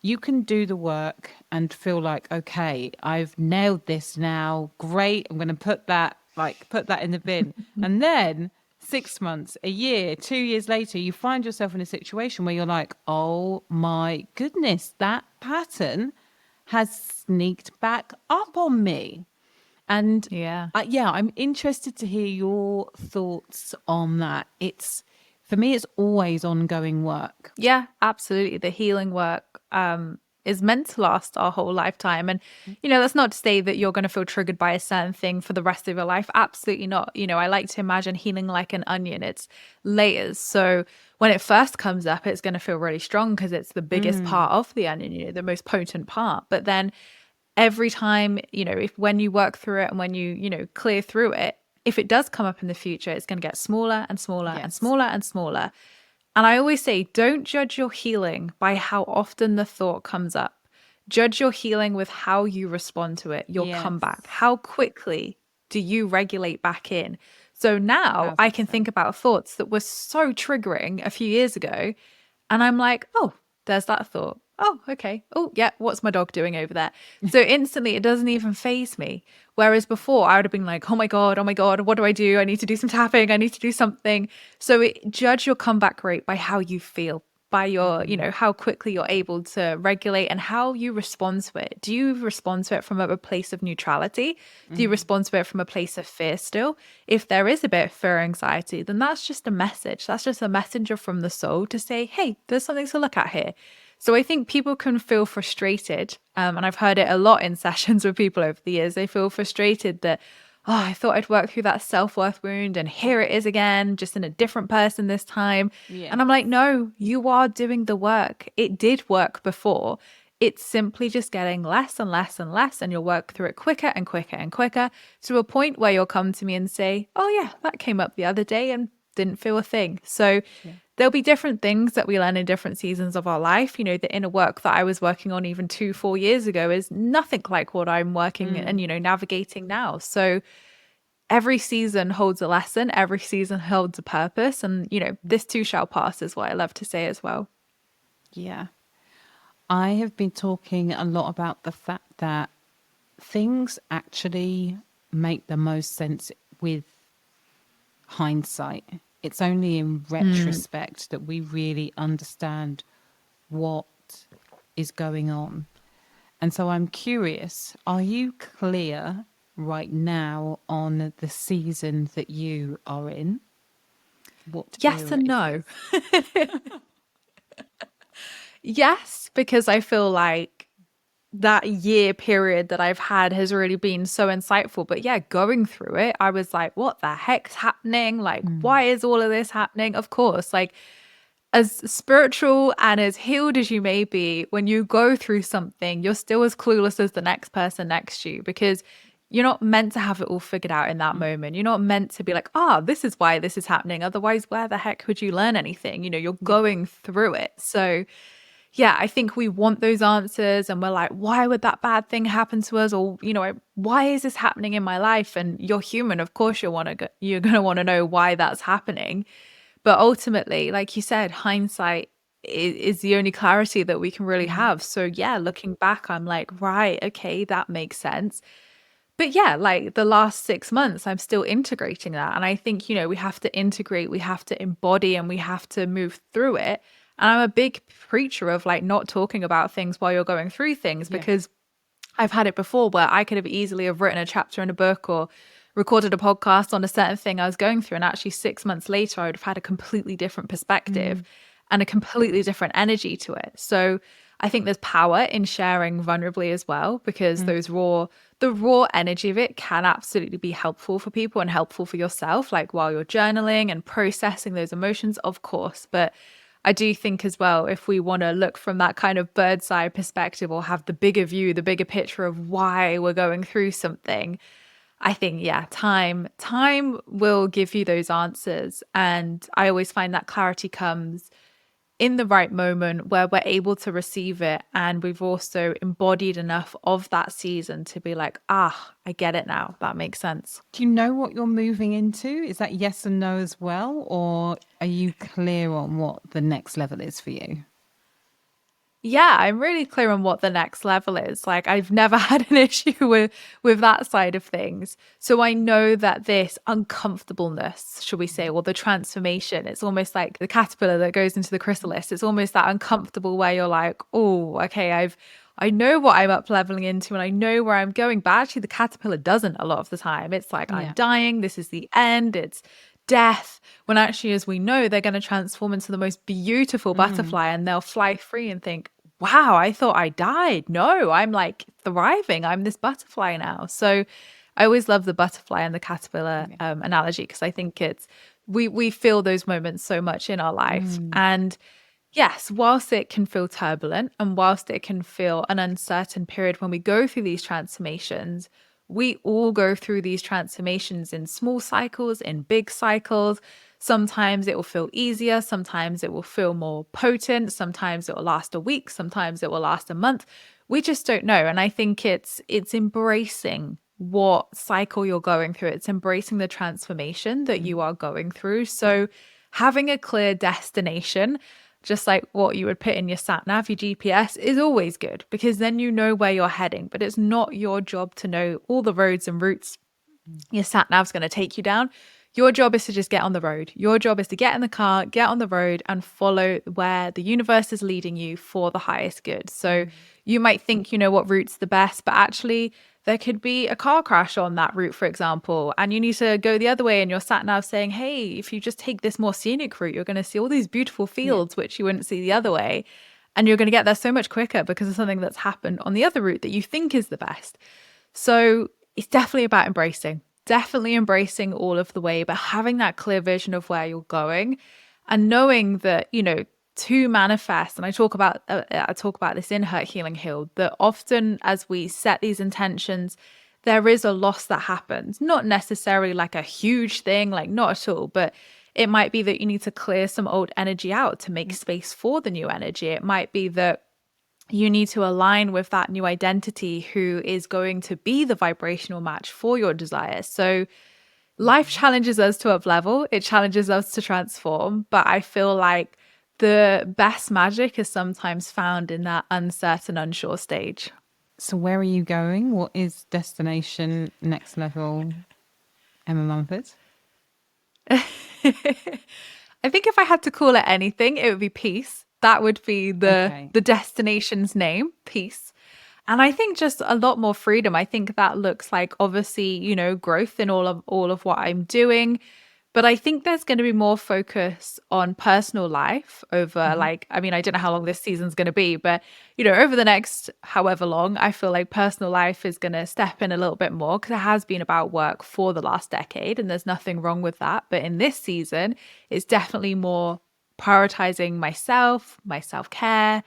you can do the work and feel like, okay, I've nailed this now. Great. I'm going to put that in the bin. And then 6 months, a year, 2 years later, you find yourself in a situation where you're like, oh my goodness, that pattern has sneaked back up on me. And Yeah. yeah, I'm interested to hear your thoughts on that. For me, it's always ongoing work. Yeah, absolutely. The healing work is meant to last our whole lifetime. And, that's not to say that you're going to feel triggered by a certain thing for the rest of your life. Absolutely not. I like to imagine healing like an onion, it's layers. So when it first comes up, it's going to feel really strong because it's the biggest Mm. part of the onion, the most potent part. But then every time, if when you work through it and when you clear through it, if it does come up in the future, it's going to get smaller and smaller and Yes. smaller and smaller. And I always say, don't judge your healing by how often the thought comes up. Judge your healing with how you respond to it, your Yes. comeback. How quickly do you regulate back in? So now I can 1,000%. think about thoughts that were so triggering a few years ago. And I'm like, oh, there's that thought. Oh, okay. Oh, yeah. What's my dog doing over there? So instantly it doesn't even faze me. Whereas before I would have been like, oh my God, what do I do? I need to do some tapping. I need to do something. So judge your comeback rate by how you feel, by your, how quickly you're able to regulate and how you respond to it. Do you respond to it from a place of neutrality? Do you respond to it from a place of fear still? If there is a bit of fear, anxiety, then that's just a message. That's just a messenger from the soul to say, hey, there's something to look at here. So I think people can feel frustrated. And I've heard it a lot in sessions with people over the years. They feel frustrated that, oh, I thought I'd work through that self-worth wound and here it is again, just in a different person this time. Yeah. And I'm like, no, you are doing the work. It did work before. It's simply just getting less and less and less, and you'll work through it quicker and quicker and quicker to a point where you'll come to me and say, oh, yeah, that came up the other day and didn't feel a thing. So there'll be different things that we learn in different seasons of our life. The inner work that I was working on even 4 years ago is nothing like what I'm working and, navigating now. So every season holds a lesson, every season holds a purpose. And, this too shall pass is what I love to say as well. Yeah. I have been talking a lot about the fact that things actually make the most sense with hindsight. It's only in retrospect that we really understand what is going on. And so I'm curious, are you clear right now on the season that you are in? What Yes and no. this? Yes, because I feel like that year period that I've had has really been so insightful. But yeah, going through it, I was like, what the heck's happening? Like, why is all of this happening? Of course, like as spiritual and as healed as you may be, when you go through something, you're still as clueless as the next person next to you because you're not meant to have it all figured out in that moment. You're not meant to be like, this is why this is happening. Otherwise, where the heck would you learn anything? You're going through it. So yeah, I think we want those answers and we're like, why would that bad thing happen to us? Or, why is this happening in my life? And you're human. Of course, you're going to want to know why that's happening. But ultimately, like you said, hindsight is the only clarity that we can really have. So yeah, looking back, I'm like, right, okay, that makes sense. But yeah, like the last 6 months, I'm still integrating that. And I think, we have to integrate, we have to embody, and we have to move through it. And I'm a big preacher of like not talking about things while you're going through things because I've had it before where I could have easily have written a chapter in a book or recorded a podcast on a certain thing I was going through. And actually 6 months later, I would have had a completely different perspective and a completely different energy to it. So I think there's power in sharing vulnerably as well, because the raw energy of it can absolutely be helpful for people and helpful for yourself, like while you're journaling and processing those emotions, of course. But I do think as well, if we want to look from that kind of bird's eye perspective or have the bigger view, the bigger picture of why we're going through something, I think, yeah, time will give you those answers. And I always find that clarity comes in the right moment where we're able to receive it. And we've also embodied enough of that season to be like, I get it now. That makes sense. Do you know what you're moving into? Is that yes and no as well? Or are you clear on what the next level is for you? Yeah, I'm really clear on what the next level is. Like I've never had an issue with that side of things. So I know that this uncomfortableness, should we say, or the transformation, it's almost like the caterpillar that goes into the chrysalis. It's almost that uncomfortable where you're like, oh, okay, I know what I'm up leveling into and I know where I'm going. But actually the caterpillar doesn't a lot of the time. It's like I'm dying, this is the end, it's death, when actually, as we know, they're going to transform into the most beautiful butterfly and they'll fly free and think, wow, I thought I died. No, I'm like thriving. I'm this butterfly now. So I always love the butterfly and the caterpillar analogy because I think we feel those moments so much in our life. And Yes, whilst it can feel turbulent and whilst it can feel an uncertain period when we go through these transformations, we all go through these transformations in small cycles, in big cycles. Sometimes it will feel easier, sometimes it will feel more potent, sometimes it will last a week, sometimes it will last a month. We just don't know. And I think it's embracing what cycle you're going through. It's embracing the transformation that you are going through. So having a clear destination, just like what you would put in your sat nav, your GPS, is always good because then you know where you're heading. But it's not your job to know all the roads and routes your sat nav's going to take you down. Your job is to just get on the road. Your job is to get in the car, get on the road, and follow where the universe is leading you for the highest good. So you might think you know what route's the best, but actually, there could be a car crash on that route, for example, and you need to go the other way. And your sat nav saying, "Hey, if you just take this more scenic route, you're going to see all these beautiful Yeah. fields, which you wouldn't see the other way." And you're going to get there so much quicker because of something that's happened on the other route that you think is the best. So it's definitely embracing all of the way, but having that clear vision of where you're going and knowing that, to manifest. And I talk about this in Hurt, Healing, Healed, that often as we set these intentions, there is a loss that happens, not necessarily like a huge thing, like not at all, but it might be that you need to clear some old energy out to make space for the new energy. It might be that you need to align with that new identity who is going to be the vibrational match for your desires. So life challenges us to up level, it challenges us to transform, but I feel like the best magic is sometimes found in that uncertain, unsure stage. So where are you going? What is destination next level, Emma Mumford? I think if I had to call it anything, it would be peace. That would be the Okay. the destination's name, peace. And I think just a lot more freedom. I think that looks like obviously, growth in all of what I'm doing. But I think there's going to be more focus on personal life over Mhm. I don't know how long this season's going to be, but over the next however long, I feel like personal life is going to step in a little bit more because it has been about work for the last decade and there's nothing wrong with that. But in this season, it's definitely more prioritizing myself, my self-care,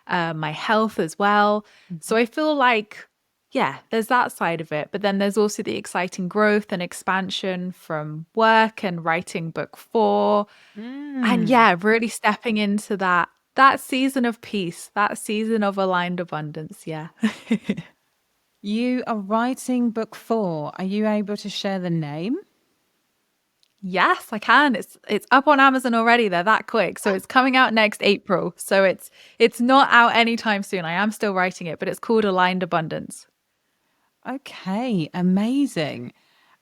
my health as well. So Mhm. I feel like, yeah, there's that side of it. But then there's also the exciting growth and expansion from work and writing book 4. And Mm. yeah, really stepping into that season of peace, that season of aligned abundance. Yeah. You are writing book 4. Are you able to share the name? Yes, I can. It's up on Amazon already. They're that quick. So it's coming out next April. So it's not out anytime soon. I am still writing it, but it's called Aligned Abundance. Okay, amazing.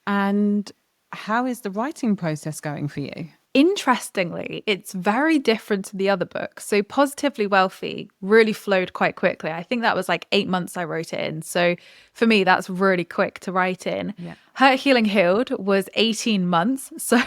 And how is the writing process going for you? Interestingly, it's very different to the other books. So Positively Wealthy really flowed quite quickly. I think that was like 8 months I wrote it in. So for me, that's really quick to write in. Yeah. Hurt, Healing, Healed was 18 months. So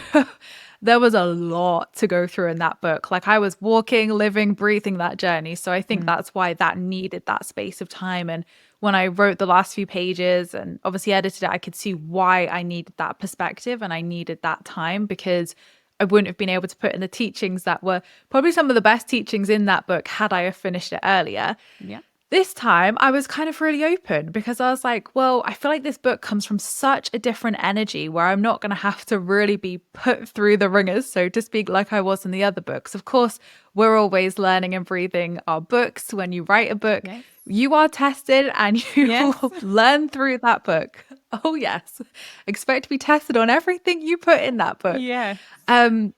there was a lot to go through in that book. Like I was walking, living, breathing that journey. So I think Mm. that's why that needed that space of time. And when I wrote the last few pages and obviously edited it, I could see why I needed that perspective and I needed that time because I wouldn't have been able to put in the teachings that were probably some of the best teachings in that book had I have finished it earlier. Yeah. This time I was kind of really open because I was like, well, I feel like this book comes from such a different energy where I'm not going to have to really be put through the ringers, so to speak, like I was in the other books. Of course, we're always learning and breathing our books. When you write a book, Yes. you are tested and you Yes. will learn through that book. Oh, yes. Expect to be tested on everything you put in that book. Yes. Um,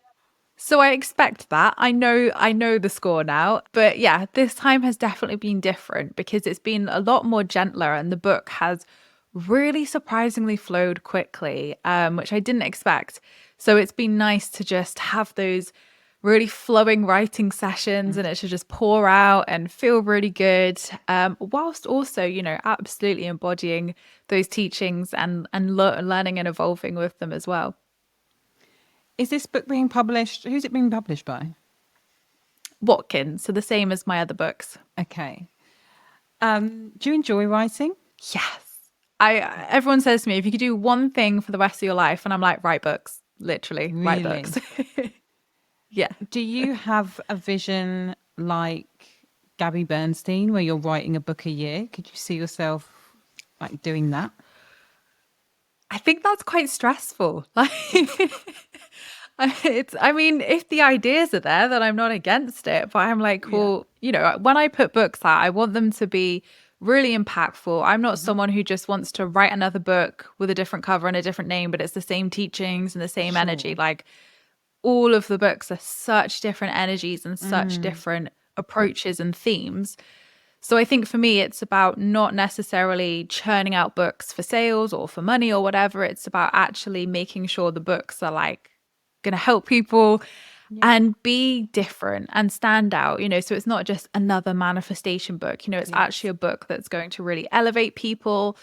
so I expect that. I know the score now. But yeah, this time has definitely been different because it's been a lot more gentler and the book has really surprisingly flowed quickly, which I didn't expect. So it's been nice to just have those really flowing writing sessions and it should just pour out and feel really good, whilst also, absolutely embodying those teachings and learning and evolving with them as well. Is this book being published? Who's it being published by? Watkins, so the same as my other books. Okay. Do you enjoy writing? Yes. I Everyone says to me, if you could do one thing for the rest of your life, and I'm like, write books. Literally, write Really? books. Yeah. Do you have a vision like Gabby Bernstein where you're writing a book a year? Could you see yourself like doing that? I think that's quite stressful. Like, I mean, if the ideas are there, then I'm not against it. But I'm like, Yeah. well, when I put books out, I want them to be really impactful. I'm not Hmm. someone who just wants to write another book with a different cover and a different name, but it's the same teachings and the same energy. Sure. Like, all of the books are such different energies and such Mm. different approaches and themes. So I think for me, it's about not necessarily churning out books for sales or for money or whatever. It's about actually making sure the books are like going to help people Yeah. and be different and stand out, so it's not just another manifestation book, it's actually Yes. a book that's going to really elevate people,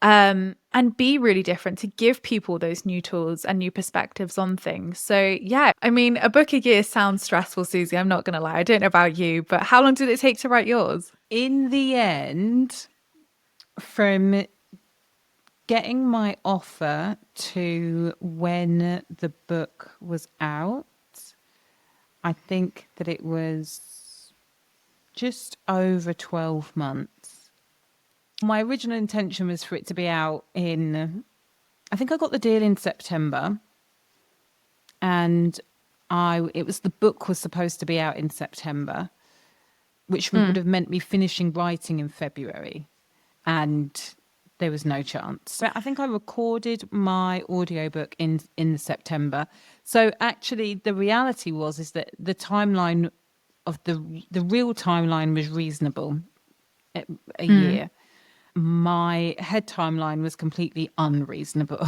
and be really different to give people those new tools and new perspectives on things. So yeah, I mean, a book a year sounds stressful, Susie. I'm not gonna lie. I don't know about you, but how long did it take to write yours? In the end, from getting my offer to when the book was out, I think that it was just over 12 months. My original intention was for it to be out in, I think I got the deal in September, and the book was supposed to be out in September, which would Mm. have meant me finishing writing in February. And there was no chance. But I think I recorded my audiobook in September. So actually the reality is that the timeline of the real timeline was reasonable, a Mm. year. My head timeline was completely unreasonable.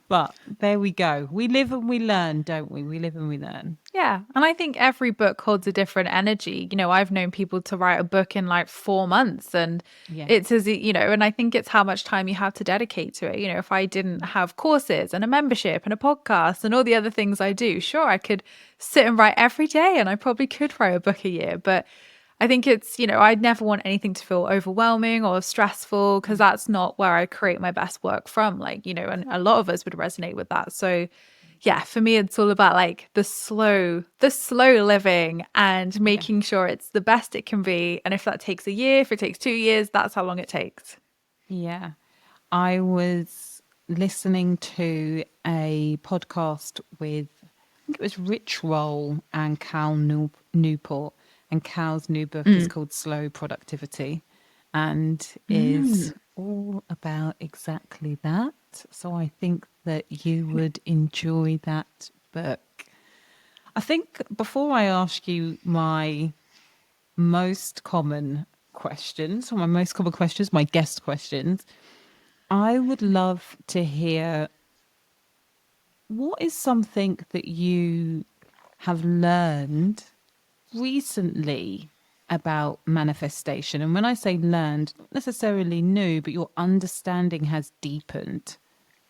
But there we go. We live and we learn, don't we? We live and we learn. Yeah. And I think every book holds a different energy. I've known people to write a book in like 4 months, and Yeah. it's and I think it's how much time you have to dedicate to it. If I didn't have courses and a membership and a podcast and all the other things I do, sure, I could sit and write every day and I probably could write a book a year. But I think it's, I'd never want anything to feel overwhelming or stressful, because that's not where I create my best work from. Like, and a lot of us would resonate with that. So yeah, for me, it's all about like the slow living and Yeah. making sure it's the best it can be. And if that takes a year, if it takes 2 years, that's how long it takes. Yeah. I was listening to a podcast with, I think it was Rich Roll and Newport. And Cal's new book is Mm. called Slow Productivity and is Mm. all about exactly that. So I think that you would enjoy that book. I think before I ask you my most common my guest questions, I would love to hear what is something that you have learned recently about manifestation. And when I say learned, not necessarily new, but your understanding has deepened.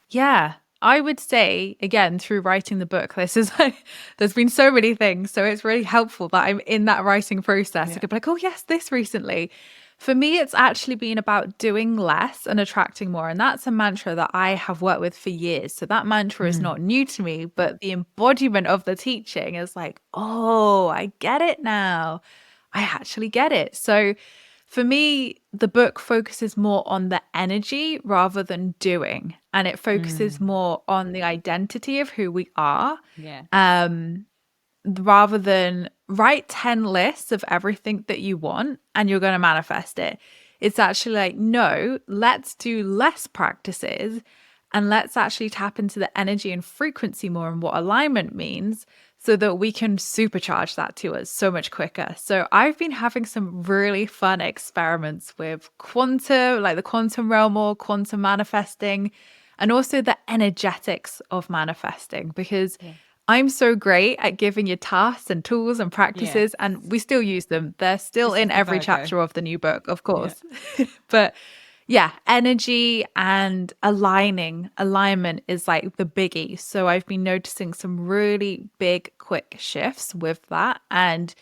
Yeah, I would say again through writing the book, this is like, there's been so many things, so it's really helpful that I'm in that writing process. I Yeah. could be like, oh yes, this recently. For me, it's actually been about doing less and attracting more, and that's a mantra that I have worked with for years. So that mantra is Mm. not new to me, but the embodiment of the teaching is like, oh, I get it now. I actually get it. So for me, the book focuses more on the energy rather than doing, and it focuses Mm. more on the identity of who we are, Yeah. um, rather than write 10 lists of everything that you want and you're going to manifest it. It's actually like, no, let's do less practices and let's actually tap into the energy and frequency more and what alignment means, so that we can supercharge that to us so much quicker. So I've been having some really fun experiments with quantum, like the quantum realm or quantum manifesting, and also the energetics of manifesting, because Yeah. I'm so great at giving you tasks and tools and Yes. practices, and we still use them. They're still This is in the every Virgo. chapter of the new book, of Yeah. course. But yeah, energy and alignment is like the biggie. So I've been noticing some really big, quick shifts with that. And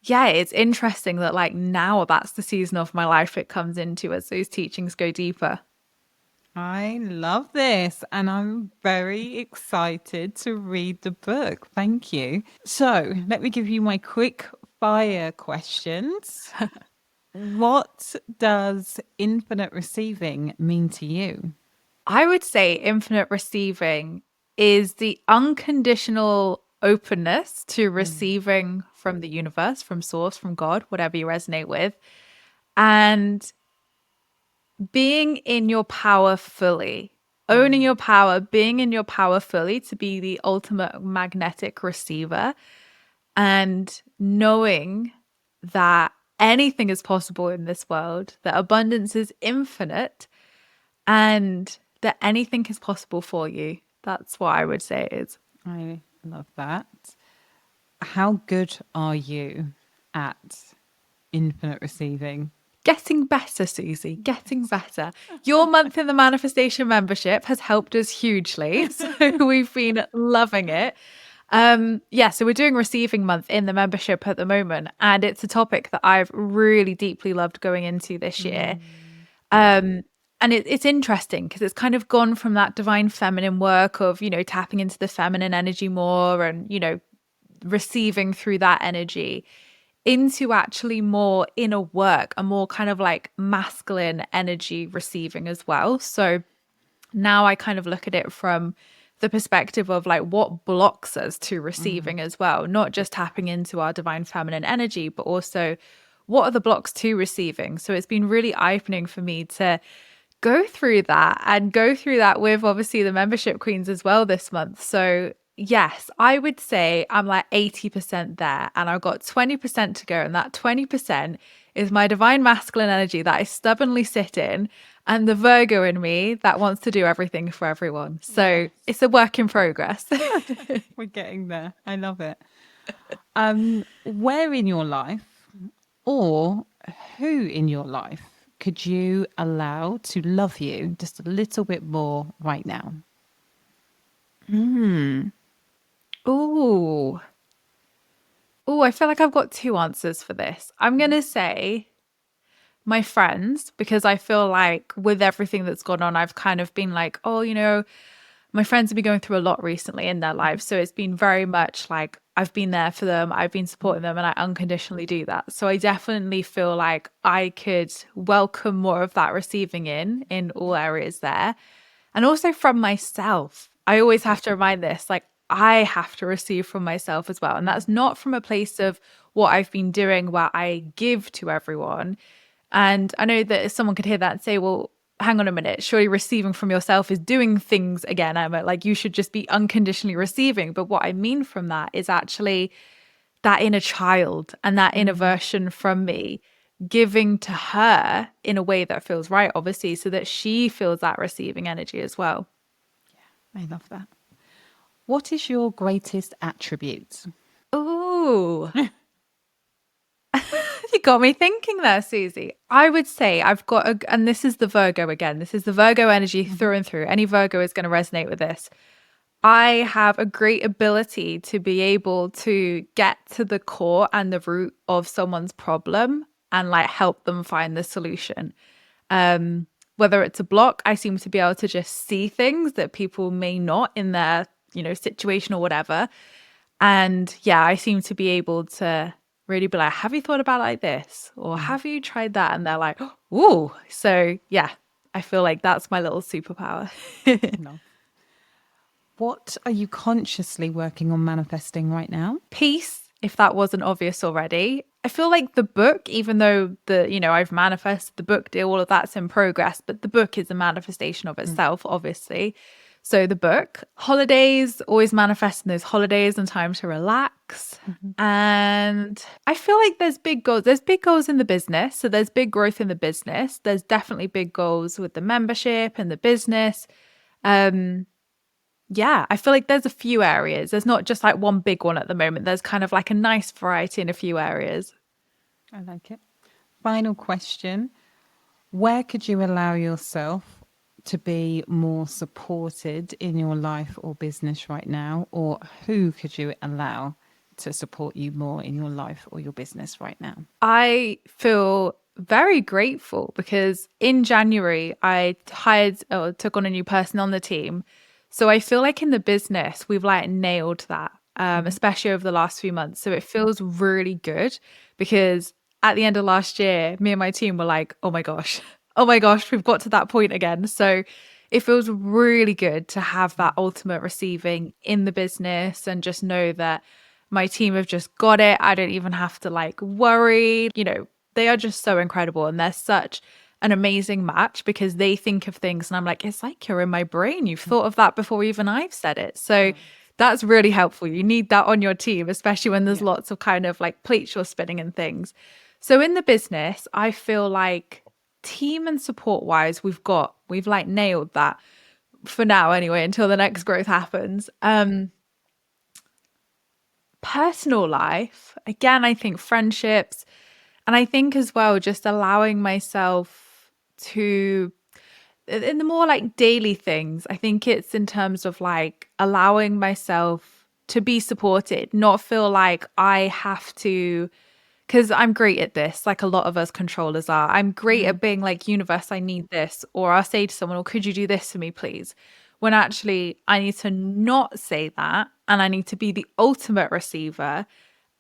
yeah, it's interesting that like now that's the season of my life it comes into as those teachings go deeper. I love this, and I'm very excited to read the book. Thank you. So, let me give you my quick fire questions. What does infinite receiving mean to you? I would say infinite receiving is the unconditional openness to Mm, receiving from the universe, from source, from God, whatever you resonate with, and being in your power fully, owning mm, your power, being in your power fully to be the ultimate magnetic receiver, and knowing that anything is possible in this world, that abundance is infinite, and that anything is possible for you. That's what I would say it is. I love that. How good are you at infinite receiving? Getting better, Susie, getting Yes. better. Your month in the manifestation membership has helped us hugely. So we've been loving it. Yeah, so we're doing receiving month in the membership at the moment, and it's a topic that I've really deeply loved going into this year. Mm, Um, and it's interesting because it's kind of gone from that divine feminine work of, tapping into the feminine energy more and, receiving through that energy into actually more inner work, a more kind of like masculine energy receiving as well. So now I kind of look at it from the perspective of like what blocks us to mm, receiving as well, not just tapping into our divine feminine energy, but also what are the blocks to receiving. So it's been really eye-opening for me to go through that and go through that with obviously the membership queens as well this month. So yes, I would say I'm like 80% there and I've got 20% to go. And that 20% is my divine masculine energy that I stubbornly sit in and the Virgo in me that wants to do everything for everyone. So yes. it's a work in progress. We're getting there. I love it. Where in your life or who in your life could you allow to love you just a little bit more right now? Ooh. Oh, I feel like I've got two answers for this. I'm going to say my friends, because I feel like with everything that's gone on, I've kind of been like, oh, my friends have been going through a lot recently in their lives. So it's been very much like I've been there for them, I've been supporting them, and I unconditionally do that. So I definitely feel like I could welcome more of that receiving in all areas there. And also from myself. I always have to remind this, like, I have to receive from myself as well. And that's not from a place of what I've been doing where I give to everyone. And I know that someone could hear that and say, well, hang on a minute, surely receiving from yourself is doing things again, Emma. Like you should just be unconditionally receiving. But what I mean from that is actually that inner child and that inner Mm, version from me giving to her in a way that feels right, obviously, so that she feels that receiving energy as well. I love that. What is your greatest attribute? Oh, you got me thinking there, Susie. I would say I've got and this is the Virgo again. This is the Virgo energy Mhm. through and through. Any Virgo is going to resonate with this. I have a great ability to be able to get to the core and the root of someone's problem and like help them find the solution. Whether it's a block, I seem to be able to just see things that people may not in their, situation or whatever. And yeah, I seem to be able to really be like, have you thought about it like this? Or Mm, have you tried that? And they're like, ooh. So yeah, I feel like that's my little superpower. love. What are you consciously working on manifesting right now? Peace, if that wasn't obvious already. I feel like the book, even though I've manifested the book deal, all of that's in progress, but the book is a manifestation of Mm, itself, obviously. So the book, holidays, always manifesting those holidays and time to relax. mhm, And I feel like there's big goals. There's big goals in the business. So there's big growth in the business. There's definitely big goals with the membership and the business. Um, yeah, I feel like there's a few areas. There's not just like one big one at the moment. There's kind of like a nice variety in a few areas. I like it. Final question. Where could you allow yourself to be more supported in your life or business right now? Or who could you allow to support you more in your life or your business right now? I feel very grateful because in January I hired or took on a new person on the team. So I feel like in the business we've like nailed that, especially over the last few months. So it feels really good because at the end of last year, me and my team were like, oh my gosh, oh my gosh, we've got to that point again. So it feels really good to have that ultimate receiving in the business and just know that my team have just got it. I don't even have to like worry. They are just so incredible and they're such an amazing match because they think of things and I'm like, it's like you're in my brain. You've thought of that before even I've said it. So that's really helpful. You need that on your team, especially when there's lots of kind of like plates you're spinning and things. So in the business, I feel like team and support wise, we've like nailed that for now anyway, until the next growth happens. Personal life, again, I think friendships, and I think as well, just allowing myself to, in the more like daily things, I think it's in terms of like allowing myself to be supported, not feel like I have to, because I'm great at this, like a lot of us controllers are. I'm great at being like, universe, I need this. Or I'll say to someone, or could you do this for me, please? When actually I need to not say that and I need to be the ultimate receiver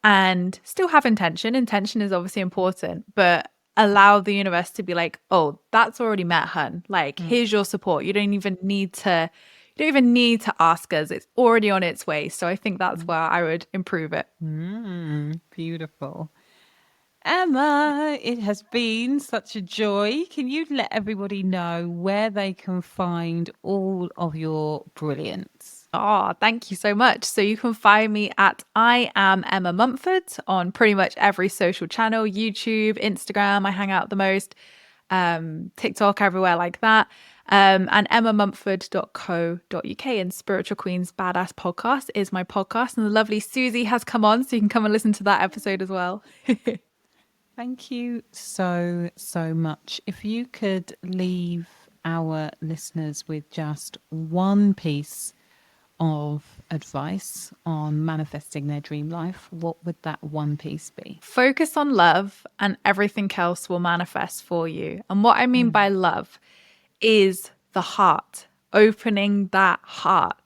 and still have intention. Intention is obviously important, but allow the universe to be like, oh, that's already met, hun. Like, here's your support. You don't even need to ask us. It's already on its way. So I think that's where I would improve it. Beautiful. Emma, it has been such a joy. Can you let everybody know where they can find all of your brilliance? Oh, thank you so much. So you can find me at I am Emma Mumford on pretty much every social channel, YouTube, Instagram, I hang out the most, TikTok, everywhere like that. And emmamumford.co.uk, and Spiritual Queen's Badass Podcast is my podcast. And the lovely Susie has come on, so you can come and listen to that episode as well. Thank you so, so much. If you could leave our listeners with just one piece of advice on manifesting their dream life, what would that one piece be? Focus on love and everything else will manifest for you. And what I mean by love is the heart, opening that heart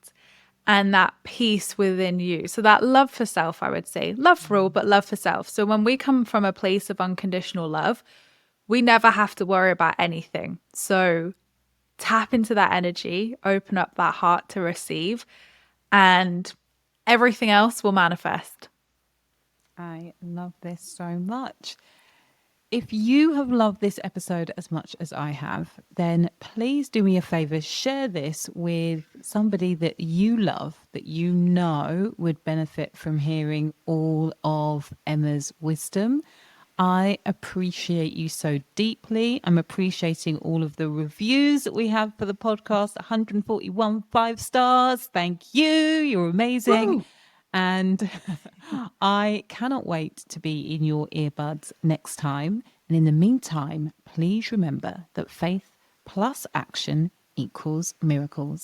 and that peace within you. So that love for self, I would say, love for all, but love for self. So when we come from a place of unconditional love, we never have to worry about anything. So tap into that energy, open up that heart to receive, and everything else will manifest. I love this so much. If you have loved this episode as much as I have, then please do me a favor, share this with somebody that you love, that you know would benefit from hearing all of Emma's wisdom. I appreciate you so deeply. I'm appreciating all of the reviews that we have for the podcast. 141 5 stars. Thank you. You're amazing. Woo! And I cannot wait to be in your earbuds next time. And in the meantime, please remember that faith plus action equals miracles.